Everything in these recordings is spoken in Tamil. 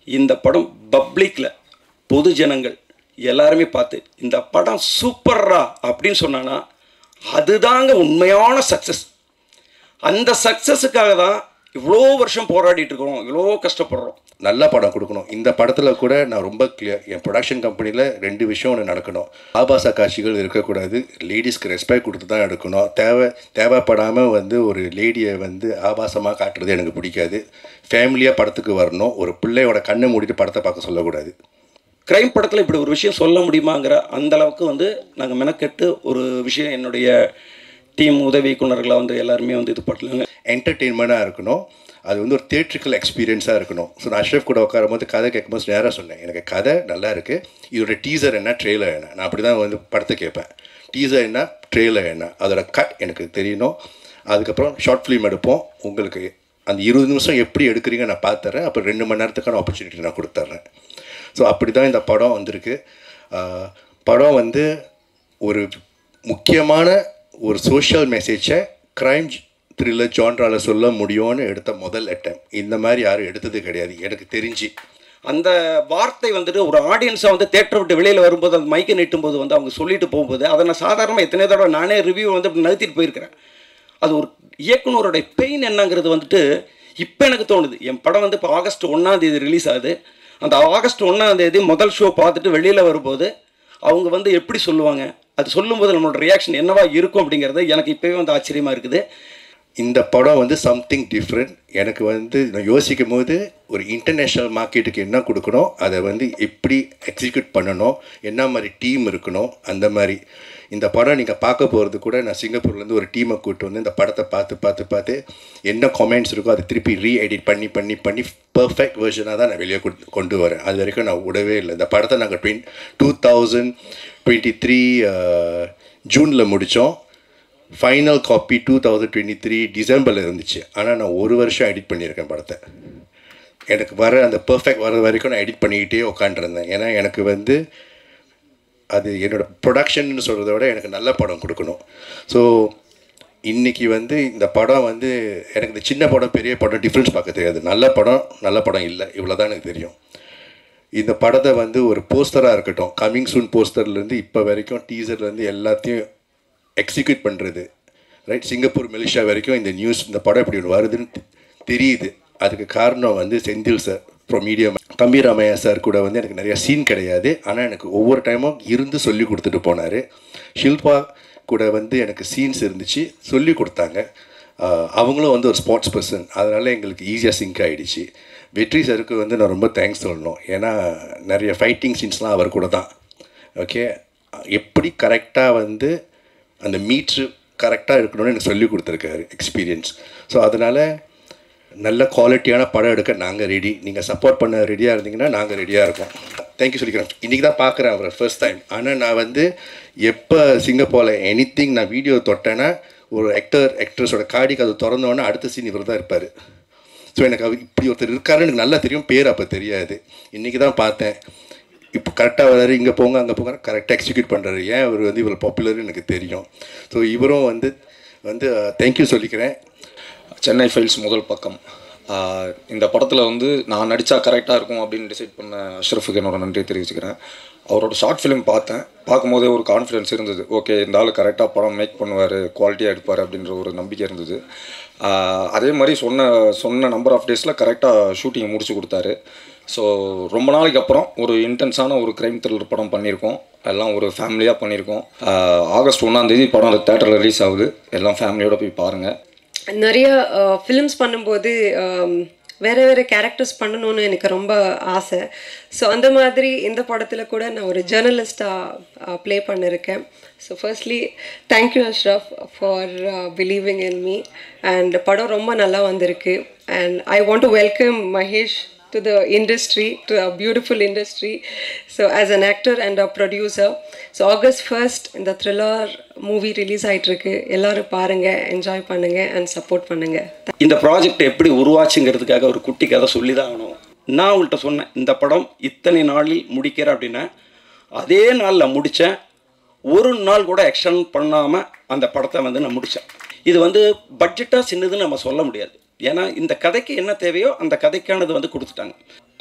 இந்த படம் பப்ளிக்கில் பொது ஜனங்கள் எல்லாருமே பார்த்து இந்த படம் சூப்பர்ரா அப்படின்னு சொன்னான்னா அதுதாங்க உண்மையான சக்ஸஸ். அந்த சக்ஸஸுக்காக தான் இவ்வளோ வருஷம் போராடிட்டு இருக்கிறோம், இவ்வளோ கஷ்டப்படுறோம். நல்ல படம் கொடுக்கணும். இந்த படத்தில் கூட நான் ரொம்ப கிளியர், என் ப்ரொடக்ஷன் கம்பெனியில் 2 விஷயம் ஒன்று நடக்கணும். ஆபாச காட்சிகள் இருக்கக்கூடாது, லேடிஸ்க்கு ரெஸ்பெக்ட் கொடுத்து தான் எடுக்கணும். தேவைப்படாமல் வந்து ஒரு லேடியை வந்து ஆபாசமாக காட்டுறது எனக்கு பிடிக்காது. ஃபேமிலியாக படத்துக்கு வரணும். ஒரு பிள்ளையோட கண்ணை மூடிட்டு படத்தை பார்க்க சொல்லக்கூடாது. க்ரைம் படத்தில் இப்படி ஒரு விஷயம் சொல்ல முடியுமாங்கிற அந்தளவுக்கு வந்து நாங்கள் மெனக்கெட்டு ஒரு விஷயம் என்னுடைய டீம் உதவி இயக்குனர்களை வந்து எல்லாருமே வந்து இது பண்ணலாங்க. என்டர்டெயின்மெண்ட்டாக இருக்கணும். அது வந்து ஒரு தியேட்ரிக்கல் எக்ஸ்பீரியன்ஸாக இருக்கணும். ஸோ நான் அஷ்ரஃப் கூட உட்காரும் போது கதை கேட்கும்போது நேராக சொன்னேன், எனக்கு கதை நல்லா இருக்குது, இதோட டீசர் என்ன, ட்ரெய்லர் என்ன, நான் அப்படி தான் வந்து படத்தை கேட்பேன். டீசர் என்ன, ட்ரெய்லர் என்ன, அதோட கட் எனக்கு தெரியணும். அதுக்கப்புறம் ஷார்ட் ஃபிலிம் எடுப்போம். உங்களுக்கு அந்த 20 நிமிஷம் எப்படி எடுக்கிறீங்க நான் பார்த்துறேன். அப்புறம் 2 மணி நேரத்துக்கான ஆப்பர்ச்சுனிட்டி நான் கொடுத்துட்றேன். ஸோ அப்படி தான் இந்த படம் வந்திருக்கு. படம் வந்து ஒரு முக்கியமான ஒரு சோஷியல் மெசேஜை க்ரைம் த்ரில்லர் ஜான்ராவில் சொல்ல முடியும்னு எடுத்த முதல் அட்டம். இந்த மாதிரி யாரும் எடுத்தது கிடையாது எனக்கு தெரிஞ்சு. அந்த வார்த்தை வந்துட்டு ஒரு ஆடியன்ஸாக வந்து தேட்டரை விட்டு வெளியில் வரும்போது அந்த மைக்கை நீட்டும்போது வந்து அவங்க சொல்லிட்டு போகும்போது அதை நான் சாதாரணமாக எத்தனை தடவை நானே ரிவ்யூ வந்து அப்படி நகர்த்திட்டு போயிருக்கிறேன். அது ஒரு இயக்குனருடைய பெயின் என்னங்கிறது வந்துட்டு இப்போ எனக்கு தோணுது. என் படம் வந்து இப்போ ஆகஸ்ட் 1ஆம் தேதி ரிலீஸ் ஆகுது. அந்த ஆகஸ்ட் 1ஆம் தேதி முதல் ஷோ பார்த்துட்டு வெளியில் வரும்போது அவங்க வந்து எப்படி சொல்லுவாங்க, அது சொல்லும்போது நம்மளோட ரியாக்ஷன் என்னவா இருக்கும் அப்படிங்கிறது எனக்கு இப்போவே வந்து ஆச்சரியமாக இருக்குது. இந்த படம் வந்து சம்திங் டிஃப்ரெண்ட். எனக்கு வந்து நான் யோசிக்கும் போது ஒரு இன்டர்நேஷ்னல் மார்க்கெட்டுக்கு என்ன கொடுக்கணும், அதை வந்து எப்படி எக்ஸிக்யூட் பண்ணணும், என்ன மாதிரி டீம் இருக்கணும், அந்த மாதிரி. இந்த படம் நீங்கள் பார்க்க போகிறது கூட நான் சிங்கப்பூர்லேருந்து ஒரு டீமை கூப்பிட்டு வந்து இந்த படத்தை பார்த்து என்ன கமெண்ட்ஸ் இருக்கோ அதை திருப்பி ரீஎடிட் பண்ணி பர்ஃபெக்ட் வெர்ஷனாக தான் நான் வெளியே கொண்டு வரேன். அது வரைக்கும் நான் விடவே இல்லை. இந்த படத்தை நாங்கள் 2023 ஜூனில் முடித்தோம். ஃபைனல் காப்பி 2023 டிசம்பரில் இருந்துச்சு. ஆனால் நான் 1 வருஷம் எடிட் பண்ணியிருக்கேன் படத்தை. எனக்கு வர அந்த பர்ஃபெக்ட் வர வரைக்கும் நான் எடிட் பண்ணிக்கிட்டே உட்காண்டிருந்தேன். ஏன்னா எனக்கு வந்து அது என்னோடய ப்ரொடக்ஷன்னு சொல்கிறத விட எனக்கு நல்ல படம் கொடுக்கணும். ஸோ இன்றைக்கி வந்து இந்த படம் வந்து எனக்கு இந்த சின்ன படம் பெரிய படம் டிஃப்ரென்ஸ் பார்க்க தெரியாது. நல்ல படம் இல்லை, இவ்வளோ தான் எனக்கு தெரியும். இந்த படத்தை வந்து ஒரு போஸ்டராக இருக்கட்டும், கமிங் சூன் போஸ்டர்லேருந்து இப்போ வரைக்கும் டீசர்லேருந்து எல்லாத்தையும் எக்ஸிக்யூட் பண்ணுறது, ரைட், சிங்கப்பூர் மலேசியா வரைக்கும் இந்த நியூஸ், இந்த படம் இப்படி ஒன்று வருதுன்னு தெரியுது. அதுக்கு காரணம் வந்து செந்தில் சார் அப்புறம் மீடியம் தம்பி ராமையா சார் கூட வந்து எனக்கு நிறையா சீன் கிடையாது. ஆனால் எனக்கு ஒவ்வொரு டைமும் இருந்து சொல்லி கொடுத்துட்டு போனார். ஷில்பா கூட வந்து எனக்கு சீன்ஸ் இருந்துச்சு, சொல்லி கொடுத்தாங்க. அவங்களும் வந்து ஒரு ஸ்போர்ட்ஸ் பர்சன், அதனால் எங்களுக்கு ஈஸியாக சிங்க் ஆகிடுச்சு. வெற்றி சாருக்கு வந்து நான் ரொம்ப தேங்க்ஸ் சொல்லணும். ஏன்னா நிறைய ஃபைட்டிங் சீன்ஸ்லாம் அவர் கூட தான். ஓகே, எப்படி கரெக்டாக வந்து அந்த மீட்ரு கரெக்டாக இருக்கணும்னு எனக்கு சொல்லி கொடுத்துருக்காரு, எக்ஸ்பீரியன்ஸ். ஸோ அதனால் நல்ல குவாலிட்டியான படம் எடுக்க நாங்கள் ரெடி. நீங்கள் சப்போர்ட் பண்ண ரெடியாக இருந்தீங்கன்னா நாங்கள் ரெடியாக இருக்கோம். தேங்க்யூ சொல்லிக்கிறேன். இன்றைக்கி தான் பார்க்குறேன் அவரை ஃபர்ஸ்ட் டைம். ஆனால் நான் வந்து எப்போ சிங்கப்பூரில் நான் வீடியோ தொட்டேன்னா ஒரு ஆக்ட்ரஸோட காடிக்கு அது திறந்தோன்னே அடுத்த சீன் இவர் தான் இருப்பார். ஸோ எனக்கு அவர் இப்படி ஒருத்தர் இருக்காருன்னு எனக்கு நல்லா தெரியும், பேர் அப்போ தெரியாது. இன்றைக்கி தான் பார்த்தேன். இப்போ கரெக்டாக வராரு, இங்கே போங்க அங்கே போங்க, கரெக்டாக எக்ஸிக்யூட் பண்ணுறாரு. ஏன் அவர் வந்து இவ்வளோ பாப்புலர்னு எனக்கு தெரியும். ஸோ இவரும் வந்து தேங்க்யூ சொல்லிக்கிறேன். சென்னை ஃபைல்ஸ் முதல் பக்கம். இந்த படத்தில் வந்து நான் நடித்தா கரெக்டாக இருக்கும் அப்படின்னு டிசைட் பண்ண அஷ்ரஃபுக்கு என்னோட நன்றி தெரிவிச்சுக்கிறேன். அவரோட ஷார்ட் ஃபிலிம் பார்க்கும்போதே ஒரு கான்ஃபிடென்ஸ் இருந்தது. ஓகே, இந்த ஆள் கரெக்டாக படம் மேக் பண்ணுவார், குவாலிட்டியாக எடுப்பார் அப்படின்ற ஒரு நம்பிக்கை இருந்தது. அதே மாதிரி சொன்ன நம்பர் ஆஃப் டேஸில் கரெக்டாக ஷூட்டிங் முடிச்சு கொடுத்தாரு. ஸோ ரொம்ப நாளைக்கு அப்புறம் ஒரு இன்டென்ஸான ஒரு க்ரைம் த்ரில்லர் படம் பண்ணியிருக்கோம். எல்லாம் ஒரு ஃபேமிலியாக பண்ணியிருக்கோம். ஆகஸ்ட் 1ஆம் தேதி படம் தேட்டரில் ரிலீஸ் ஆகுது. எல்லாம் ஃபேமிலியோடு போய் பாருங்கள். நிறைய ஃபிலிம்ஸ் பண்ணும்போது வேறு வேறு கேரக்டர்ஸ் பண்ணணும்னு எனக்கு ரொம்ப ஆசை. ஸோ அந்த மாதிரி இந்த படத்தில் கூட நான் ஒரு ஜேர்னலிஸ்டாக ப்ளே பண்ணியிருக்கேன். So firstly thank you Ashraf for believing in me. And படம் ரொம்ப நல்லா வந்திருக்கு. And I want to welcome Mahesh to the industry, to a beautiful industry. So as an actor and a producer, so August 1st இந்த த்ரில்லர் மூவி ரிலீஸ் ஆகிட்டுருக்கு. எல்லோரும் பாருங்கள், என்ஜாய் பண்ணுங்கள் அண்ட் சப்போர்ட் பண்ணுங்கள். இந்த ப்ராஜெக்ட் எப்படி உருவாச்சுங்கிறதுக்காக ஒரு குட்டி கதை சொல்லி தான் ஆகணும். நான் உங்கள்கிட்ட சொன்னேன், இந்த படம் இத்தனை நாளில் முடிக்கிறேன் அப்படின்னா அதே நாளில் முடித்தேன். ஒரு நாள் கூட எக்ஸ்டெண்ட் பண்ணாமல் அந்த படத்தை வந்து நான் முடித்தேன். இது வந்து பட்ஜெட்டாக சின்னதுன்னு நம்ம சொல்ல முடியாது. ஏன்னா இந்த கதைக்கு என்ன தேவையோ அந்த கதைக்கானது வந்து கொடுத்துட்டாங்க.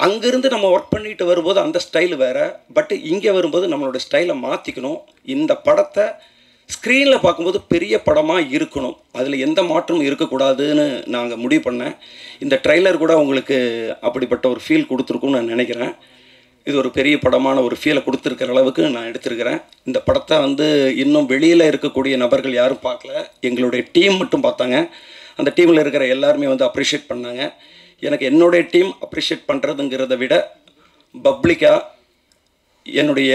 அங்கேருந்து நம்ம ஒர்க் பண்ணிட்டு வரும்போது அந்த ஸ்டைல் வேறு, பட் இங்கே வரும்போது நம்மளோட ஸ்டைலை மாற்றிக்கணும். இந்த படத்தை ஸ்க்ரீனில் பார்க்கும்போது பெரிய படமாக இருக்கணும், அதில் எந்த மாற்றமும் இருக்கக்கூடாதுன்னு நாங்கள் முடிவு பண்ணேன். இந்த ட்ரெய்லர் கூட உங்களுக்கு அப்படிப்பட்ட ஒரு ஃபீல் கொடுத்துருக்குன்னு நான் நினைக்கிறேன். இது ஒரு பெரிய படமான ஒரு ஃபீலை கொடுத்துருக்கிற அளவுக்கு நான் எடுத்திருக்கிறேன். இந்த படத்தை வந்து இன்னும் வெளியில் இருக்கக்கூடிய நபர்கள் யாரும் பார்க்கல, எங்களுடைய டீம் மட்டும் பார்த்தாங்க. அந்த டீமில் இருக்கிற எல்லாருமே வந்து அப்ரிஷியேட் பண்ணாங்க. எனக்கு என்னுடைய டீம் அப்ரிஷியேட் பண்ணுறதுங்கிறத விட பப்ளிக்காக என்னுடைய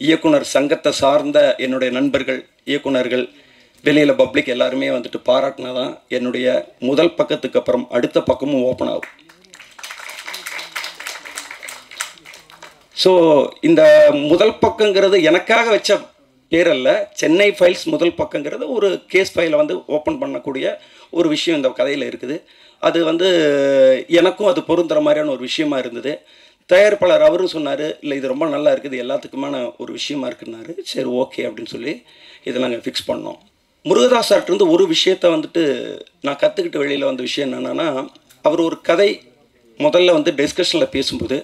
இயக்குனர் சங்கத்தை சார்ந்த என்னுடைய நண்பர்கள் இயக்குனர்கள் வெளியில் பப்ளிக் எல்லாருமே வந்துட்டு பாராட்டினா தான் என்னுடைய முதல் பக்கத்துக்கு அப்புறம் அடுத்த பக்கமும் ஓப்பன் ஆகும். ஸோ இந்த முதல் பக்கங்கிறது எனக்காக வச்ச பேர் அல்ல, சென்னை ஃபைல்ஸ் முதல் பக்கங்கிறது ஒரு கேஸ் ஃபைலை வந்து ஓப்பன் பண்ணக்கூடிய ஒரு விஷயம் இந்த கதையில் இருக்குது. அது வந்து எனக்கும் அது பொருந்துகிற மாதிரியான ஒரு விஷயமா இருந்தது. தயாரிப்பாளர் அவரும் சொன்னார், இல்லை இது ரொம்ப நல்லா இருக்குது, எல்லாத்துக்குமான ஒரு விஷயமா இருக்குன்னாரு. சரி ஓகே அப்படின்னு சொல்லி இதை நாங்கள் ஃபிக்ஸ் பண்ணோம். முருகதாஸ் சார்ட்டிருந்து ஒரு விஷயத்தை வந்துட்டு நான் கற்றுக்கிட்டு வெளியில் வந்த விஷயம் என்னென்னா, அவர் ஒரு கதை முதல்ல வந்து டிஸ்கஷனில் பேசும்போது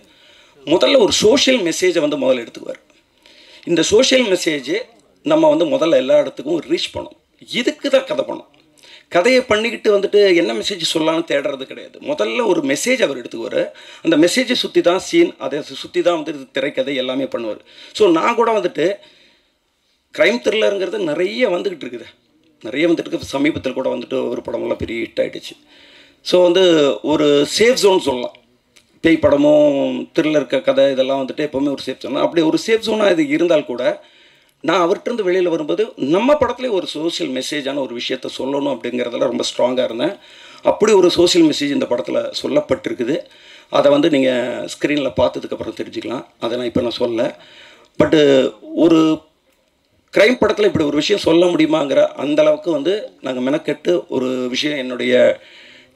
முதல்ல ஒரு சோஷியல் மெசேஜை வந்து முதல்ல எடுத்துக்குவார். இந்த சோஷியல் மெசேஜ் நம்ம வந்து முதல்ல எல்லா இடத்துக்கும் ரீச் பண்ணணும். இதுக்கு தான் கதை பண்ணோம். கதையை பண்ணிக்கிட்டு வந்துட்டு என்ன மெசேஜ் சொல்லலாம்னு தேடுறது கிடையாது. முதல்ல ஒரு மெசேஜ் அவர் எடுத்துக்குவார். அந்த மெசேஜை சுற்றி தான் சீன், அதை சுற்றி தான் வந்துட்டு திரைக்கதை எல்லாமே பண்ணுவார். ஸோ நான் கூட வந்துட்டு க்ரைம் த்ரில்லருங்கிறது நிறைய வந்துக்கிட்டு இருக்குது, நிறைய வந்துட்டு இருக்கு. சமீபத்தில் கூட வந்துட்டு ஒரு படமெல்லாம் பெரிய ஹிட் ஆகிடுச்சு. ஸோ வந்து ஒரு சேஃப் ஜோன் சொல்லலாம். பேய் படமும் த்ரில்லர் கதை இதெல்லாம் வந்துட்டு எப்போவுமே ஒரு சேஃப் ஜோன். அப்படி ஒரு சேஃப் ஜோனாக இது இருந்தால் கூட நான் அவர்கிட்ட வெளியில் வரும்போது நம்ம படத்துலேயே ஒரு சோஷியல் மெசேஜான ஒரு விஷயத்த சொல்லணும் அப்படிங்கிறதுல ரொம்ப ஸ்ட்ராங்காக இருந்தேன். அப்படி ஒரு சோஷியல் மெசேஜ் இந்த படத்தில் சொல்லப்பட்டிருக்குது. அதை வந்து நீங்கள் ஸ்க்ரீனில் பார்த்ததுக்கப்புறம் தெரிஞ்சுக்கலாம். அதை நான் இப்போ நான் சொல்லலை. பட்டு ஒரு க்ரைம் படத்தில் இப்படி ஒரு விஷயம் சொல்ல முடியுமாங்கிற அந்தளவுக்கு வந்து நாங்கள் மெனக்கெட்டு ஒரு விஷயம் என்னுடைய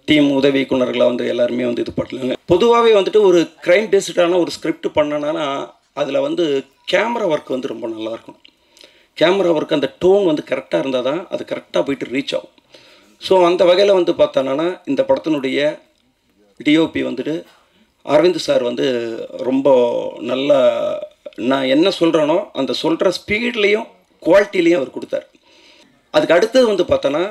டீம் உதவி இயக்குனர்களை வந்து எல்லாருமே வந்து இது பண்ணலாங்க. பொதுவாகவே வந்துட்டு ஒரு க்ரைம் பேஸ்டான ஒரு ஸ்கிரிப்ட் பண்ணனா அதில் வந்து கேமரா ஒர்க் வந்து ரொம்ப நல்லாயிருக்கும். கேமரா ஒர்க் அந்த டோன் வந்து கரெக்டாக இருந்தால் தான் அது கரெக்டாக போயிட்டு ரீச் ஆகும். ஸோ அந்த வகையில் வந்து பார்த்தோன்னா இந்த படத்தினுடைய டிஓபி வந்துட்டு அரவிந்த் சார் வந்து ரொம்ப நல்ல, நான் என்ன சொல்கிறேனோ அந்த சொல்கிற ஸ்பீட்லேயும் குவாலிட்டிலையும் அவர் கொடுத்தார். அதுக்கு அடுத்தது வந்து பார்த்தோன்னா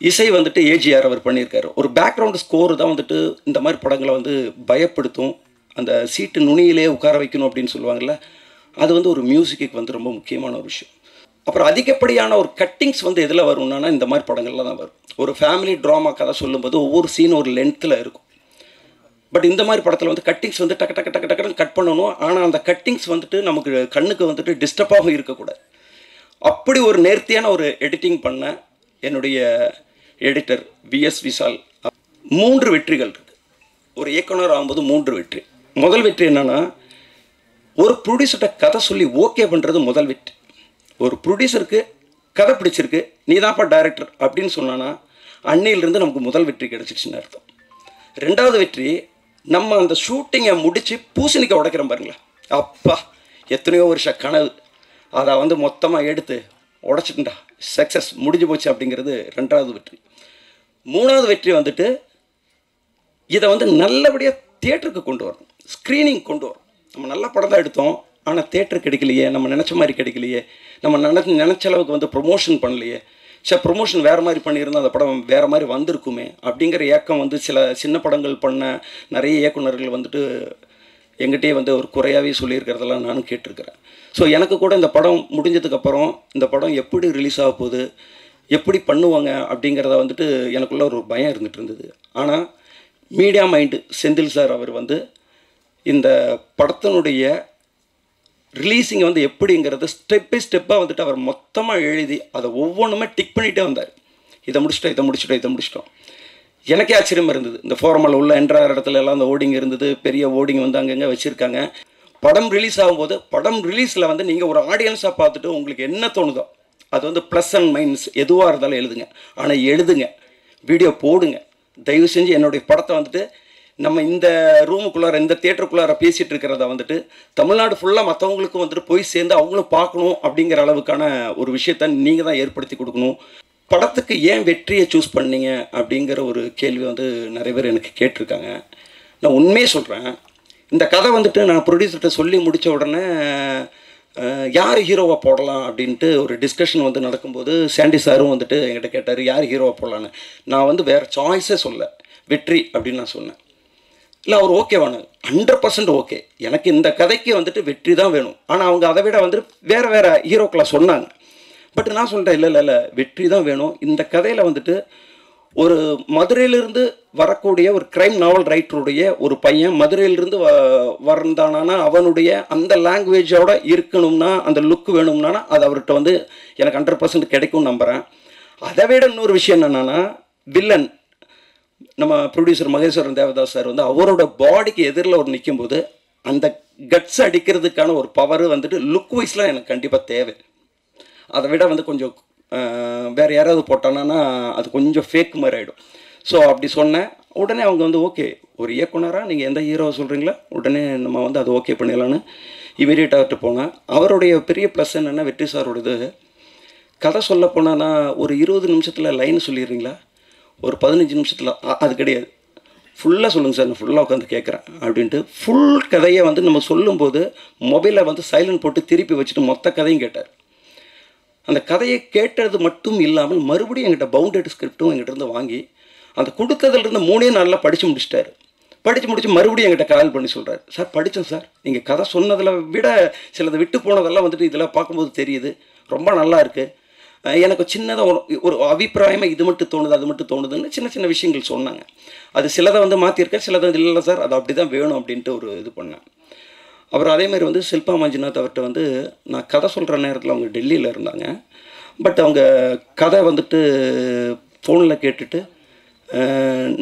இசை வந்துட்டு ஏஜிஆர் அவர் பண்ணியிருக்காரு. ஒரு பேக்ரவுண்டு ஸ்கோரு தான் வந்துட்டு இந்த மாதிரி படங்களை வந்து பயப்படுத்தும், அந்த சீட்டு நுனியிலே உட்கார வைக்கணும் அப்படின்னு சொல்லுவாங்கள்ல, அது வந்து ஒரு மியூசிக்கு வந்து ரொம்ப முக்கியமான ஒரு விஷயம். அப்புறம் அதிகப்படியான ஒரு கட்டிங்ஸ் வந்து எதில் வரும்னா இந்த மாதிரி படங்கள்லாம் தான் வரும். ஒரு ஃபேமிலி ட்ராமா கதை சொல்லும்போது ஒவ்வொரு சீனும் ஒரு லென்த்தில் இருக்கும். பட் இந்த மாதிரி படத்தில் வந்து கட்டிங்ஸ் வந்து டக்கு டக்கு டக்கு டக்குன்னு கட் பண்ணணும். ஆனால் அந்த கட்டிங்ஸ் வந்துட்டு நமக்கு கண்ணுக்கு வந்துட்டு டிஸ்டர்பாகவும் இருக்கக்கூடாது. அப்படி ஒரு நேர்த்தியான ஒரு எடிட்டிங் பண்ண என்னுடைய எடிட்டர் விஎஸ் விசால். 3 வெற்றிகள் இருக்குது. ஒரு இயக்குனர் ஆகும்போது 3 வெற்றி. முதல் வெற்றி என்னென்னா, ஒரு ப்ரொடியூசர்கிட்ட கதை சொல்லி ஓகே பண்ணுறது முதல் வெற்றி. ஒரு ப்ரொடியூசருக்கு கதை பிடிச்சிருக்கு, நீ தான்ப்பா டைரக்டர் அப்படின்னு சொன்னான்னா அன்னையிலிருந்து நமக்கு முதல் வெற்றி கிடச்சிடுச்சுன்னு அர்த்தம். 2வது வெற்றி, நம்ம அந்த ஷூட்டிங்கை முடித்து பூசணிக்காய் உடைக்கிறோம் பாருங்களேன், அப்பா எத்தனையோ வருஷம் கனவு அதை வந்து மொத்தமாக எடுத்து உடச்சிட்டுண்டா, சக்ஸஸ் முடிஞ்சு போச்சு அப்படிங்கிறது 2வது வெற்றி. 3வது வெற்றி வந்துட்டு இதை வந்து நல்லபடியாக தியேட்டருக்கு கொண்டு வரணும், ஸ்க்ரீனிங் கொண்டு வரணும். நம்ம நல்ல படம் தான் எடுத்தோம், ஆனால் தியேட்டர் கிடைக்கலையே, நம்ம நினச்ச மாதிரி கிடைக்கலையே, நம்ம நினச்ச அளவுக்கு வந்து ப்ரொமோஷன் பண்ணலையே, சரி ப்ரொமோஷன் வேறு மாதிரி பண்ணியிருந்தால் அந்த படம் வேறு மாதிரி வந்திருக்குமே அப்படிங்கிற ஏக்கம் வந்து சில சின்ன படங்கள் பண்ண நிறைய இயக்குனர்கள் வந்துட்டு எங்கிட்டே வந்து ஒரு குறையாகவே சொல்லியிருக்கிறதெல்லாம் நானும் கேட்டிருக்கிறேன். ஸோ எனக்கு கூட இந்த படம் முடிஞ்சதுக்கப்புறம் இந்த படம் எப்படி ரிலீஸ் ஆக போகுது, எப்படி பண்ணுவாங்க அப்படிங்கிறத வந்துட்டு எனக்குள்ள ஒரு பயம் இருந்துகிட்டு இருந்தது. ஆனால் மீடியா மைண்டு செந்தில் சார் அவர் வந்து இந்த படத்தினுடைய ரிலீஸிங் வந்து எப்படிங்கிறத ஸ்டெப் பை ஸ்டெப்பாக வந்துட்டு அவர் மொத்தமாக எழுதி அதை ஒவ்வொன்றுமே டிக் பண்ணிகிட்டே வந்தார். இதை முடிச்சிட்டோம். எனக்கே ஆச்சரியமாக இருந்தது. இந்த ஃபோரமில் உள்ள என்ட்ராகிற இடத்துல எல்லாம் அந்த ஓடிங் இருந்தது, பெரிய ஓடிங் வந்து அங்கங்கே வச்சுருக்காங்க. படம் ரிலீஸ் ஆகும்போது படம் ரிலீஸில் வந்து நீங்கள் ஒரு ஆடியன்ஸாக பார்த்துட்டு உங்களுக்கு என்ன தோணுதோ அது வந்து ப்ளஸ் அண்ட் மைனஸ் எதுவாக இருந்தாலும் எழுதுங்க. ஆனால் எழுதுங்க, வீடியோ போடுங்க. தயவு செஞ்சு என்னுடைய படத்தை வந்துட்டு நம்ம இந்த ரூமுக்குள்ளார இந்த தியேட்டருக்குள்ளார பேசிகிட்டு இருக்கிறத வந்துட்டு தமிழ்நாடு ஃபுல்லாக மற்றவங்களுக்கும் வந்துட்டு போய் சேர்ந்து அவங்களும் பார்க்கணும் அப்படிங்கிற அளவுக்கான ஒரு விஷயத்த நீங்கள் தான் ஏற்படுத்தி கொடுக்கணும். படத்துக்கு ஏன் வெற்றியை சூஸ் பண்ணீங்க அப்படிங்கிற ஒரு கேள்வி வந்து நிறைய பேர் எனக்கு கேட்டிருக்காங்க. நான் உண்மையே சொல்கிறேன், இந்த கதை வந்துட்டு நான் ப்ரொடியூசர்கிட்ட சொல்லி முடித்த உடனே யார் ஹீரோவாக போடலாம் அப்படின்ட்டு ஒரு டிஸ்கஷன் வந்து நடக்கும்போது சாண்டி சாரும் வந்துட்டு என்கிட்ட கேட்டார் யார் ஹீரோவாக போடலான்னு. நான் வந்து வேறு சாய்ஸே சொல்ல, வெற்றி அப்படின்னு நான் சொன்னேன். இல்லை அவர் ஓகேவானு 100% ஓகே, எனக்கு இந்த கதைக்கு வந்துட்டு வெற்றி தான் வேணும். ஆனால் அவங்க அதை விட வந்துட்டு வேறு ஹீரோக்களை சொன்னாங்க. பட் நான் சொல்லிட்டேன் இல்லை வெற்றி தான் வேணும். இந்த கதையில் வந்துட்டு ஒரு மதுரையிலிருந்து வரக்கூடிய ஒரு க்ரைம் நாவல் ரைட்டருடைய ஒரு பையன் மதுரையிலிருந்து வந்தானா அவனுடைய அந்த லாங்குவேஜோட இருக்கணும்னா அந்த லுக் வேணும்னா அது அவர்கிட்ட வந்து எனக்கு 100% கிடைக்கும்னு நம்புகிறேன். அதை விட இன்னொரு விஷயம் என்னென்னா, வில்லன் நம்ம ப்ரொடியூசர் மகேஸ்வரன் தேவதாஸ் சார் வந்து அவரோட பாடிக்கு எதிரில் ஒரு நிற்கும்போது அந்த கட்ஸ் அடிக்கிறதுக்கான ஒரு பவர் வந்துட்டு லுக் வைஸ்லாம் எனக்கு கண்டிப்பாக தேவை. அதை விட வந்து கொஞ்சம் வேறு யாராவது போட்டானா அது கொஞ்சம் ஃபேக் மாதிரி ஆகிடும். ஸோ அப்படி சொன்னேன். உடனே அவங்க வந்து ஓகே, ஒரு இயக்குனராக நீங்கள் எந்த ஹீரோவை சொல்கிறீங்களா, உடனே நம்ம வந்து அது ஓகே பண்ணிடலான்னு இமீடியட்டாகிட்டு போனேன். அவருடைய பெரிய ப்ளஸ் என்னென்னா, வெற்றி சாரோடது கதை சொல்ல போனான்னா ஒரு 20 நிமிஷத்தில் லைன் சொல்லிடுறீங்களா, ஒரு 15 நிமிஷத்தில் அது கிடையாது, ஃபுல்லாக சொல்லுங்கள் சார், நான் ஃபுல்லாக உட்காந்து கேட்குறேன் அப்படின்ட்டு ஃபுல் கதையை வந்து நம்ம சொல்லும்போது மொபைலில் வந்து சைலண்ட் போட்டு திருப்பி வச்சுட்டு மொத்த கதையும் கேட்டார். அந்த கதையை கேட்டது மட்டும் இல்லாமல் மறுபடியும் எங்கிட்ட பவுண்டட் ஸ்கிரிப்டும் எங்கிட்ட இருந்து வாங்கி அந்த கொடுத்ததுலேருந்து 3 நாளில் படித்து முடிச்சிட்டாரு. படித்து முடிச்சு மறுபடியும் எங்கிட்ட கால் பண்ணி சொல்கிறார், சார் படித்தேன் சார், நீங்கள் கதை சொன்னதில் விட சிலதை விட்டு போனதெல்லாம் வந்துட்டு இதில் பார்க்கும்போது தெரியுது, ரொம்ப நல்லா இருக்குது, எனக்கு சின்னதாக ஒரு அபிப்பிராயமாக இது மட்டும் தோணுது அது மட்டும் தோணுதுன்னு சின்ன சின்ன விஷயங்கள் சொன்னாங்க. அது சிலதை வந்து மாற்றிருக்கேன், சிலதை இல்லை சார் அது அப்படி தான் வேணும் அப்படின்ட்டு ஒரு இது பண்ணேன். அப்புறம் அதேமாதிரி வந்து ஷில்பா மஞ்சுநாத் அவர்கிட்ட வந்து நான் கதை சொல்கிற நேரத்தில் அவங்க டெல்லியில் இருந்தாங்க. பட் அவங்க கதை வந்துட்டு ஃபோனில் கேட்டுட்டு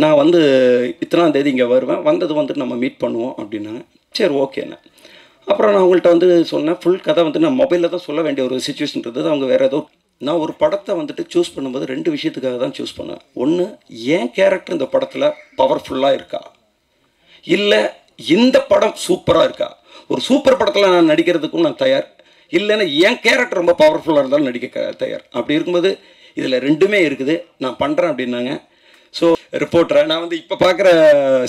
நான் வந்து இத்தனாம் தேதி இங்கே வருவேன், வந்தது வந்துட்டு நம்ம மீட் பண்ணுவோம் அப்படின்னாங்க. சரி ஓகேண்ணே. அப்புறம் நான் அவங்கள்ட்ட வந்து சொன்னேன், ஃபுல் கதை வந்து நான் மொபைலில் தான் சொல்ல வேண்டிய ஒரு சுச்சுவேஷன் இருந்தது. அவங்க வேறு ஏதோ நான் ஒரு படத்தை வந்துட்டு சூஸ் பண்ணும்போது 2 விஷயத்துக்காக தான் சூஸ் பண்ணேன். ஒன்று, என் கேரக்டர் இந்த படத்தில் பவர்ஃபுல்லாக இருக்கா, இல்லை இந்த படம் சூப்பராக இருக்கா. ஒரு சூப்பர் படத்தில் நான் நடிக்கிறதுக்கும் நான் தயார், இல்லைன்னா என் கேரக்டர் ரொம்ப பவர்ஃபுல்லாக இருந்தாலும் நடிக்க தயார். அப்படி இருக்கும்போது இதில் 2மே இருக்குது, நான் பண்ணுறேன் அப்படின்னாங்க. ஸோ ரிப்போர்ட்டரை நான் வந்து இப்போ பார்க்குற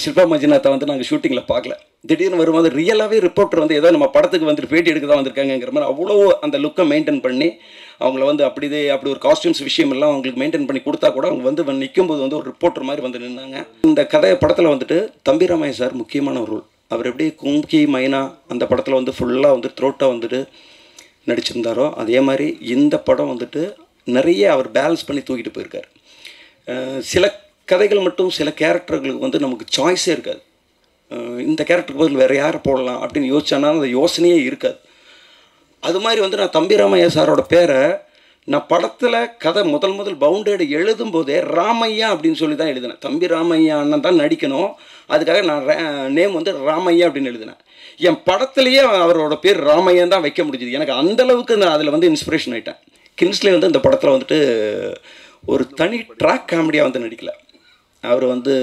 ஷில்பா மஞ்சுநாத்தை வந்து நாங்கள் ஷூட்டிங்கில் பார்க்கல, திடீர்னு வரும்போது ரியலாகவே ரிப்போர்ட்டர் வந்து ஏதோ நம்ம படத்துக்கு வந்துட்டு பேட்டி எடுக்க தான் வந்திருக்காங்கிற மாதிரி அவ்வளோ அந்த லுக்கை மெயின்டைன் பண்ணி அவங்கள வந்து அப்படி ஒரு காஸ்டியூம்ஸ் விஷயம் எல்லாம் அவங்களுக்கு மெயின்டைன் பண்ணி கொடுத்தா கூட அவங்க வந்து நிற்கும்போது வந்து ஒரு ரிப்போர்ட்டர் மாதிரி வந்து நின்னாங்க. இந்த படத்தில் வந்துட்டு தம்பி ராமையா சார் முக்கியமான ஒரு ரோல். அவர் எப்படி கும்கி மைனா அந்த படத்தில் வந்து ஃபுல்லாக வந்து த்ரோட்டாக வந்துட்டு நடிச்சிருந்தாரோ அதே மாதிரி இந்த படம் வந்துட்டு நிறைய அவர் பேலன்ஸ் பண்ணி தூக்கிட்டு போயிருக்கார். சில கதைகள் மட்டும் சில கேரக்டர்களுக்கு வந்து நமக்கு சாய்ஸே இருக்காது, இந்த கேரக்டருக்கு பதில் வேறு யாரை போடலாம் அப்படின்னு யோசிச்சானா அந்த யோசனையே இருக்காது. அது மாதிரி வந்து நான் தம்பி ராமையா சாரோட பேரை நான் படத்தில் கதை முதல் பவுண்டேடு எழுதும் போதே ராமையா அப்படின்னு சொல்லி தான் எழுதினேன். தம்பி ராமையா அண்ணன் தான் நடிக்கணும், அதுக்காக நான் நேம் வந்து ராமையா அப்படின்னு எழுதினேன். என் படத்துலேயே அவரோட பேர் ராமையா தான் வைக்க முடிஞ்சுது. எனக்கு அந்தளவுக்கு நான் அதில் வந்து இன்ஸ்பிரேஷன் ஆகிட்டேன். கின்ஸ்லே வந்து இந்த படத்தில் வந்துட்டு ஒரு தனி ட்ராக் காமெடியாக வந்து நடிக்கல. அவர் வந்து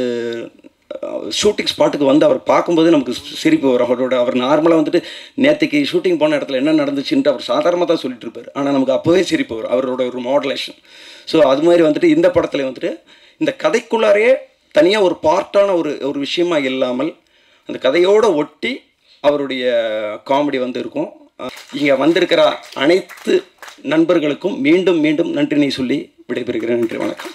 ஷூட்டிங் ஸ்பாட்டுக்கு வந்து அவர் பார்க்கும்போது நமக்கு சிரிப்பு வரும். அவர் நார்மலாக வந்துட்டு நேற்றுக்கு ஷூட்டிங் போன இடத்துல என்ன நடந்துச்சுன்ட்டு அவர் சாதாரணமாக தான் சொல்லிட்டு இருப்பார், ஆனால் நமக்கு அப்போவே சிரிப்பு வரும் அவரோட ஒரு மாடுலேஷன். ஸோ அது மாதிரி வந்துட்டு இந்த படத்தில் வந்துட்டு இந்த கதைக்குள்ளாரே தனியாக ஒரு பார்ட்டான ஒரு விஷயமா இல்லாமல் அந்த கதையோடு ஒட்டி அவருடைய காமெடி வந்து இருக்கும். இங்கே வந்திருக்கிற அனைத்து நண்பர்களுக்கும் மீண்டும் நன்றி சொல்லி விடைபெறுகிறேன். நன்றி, வணக்கம்.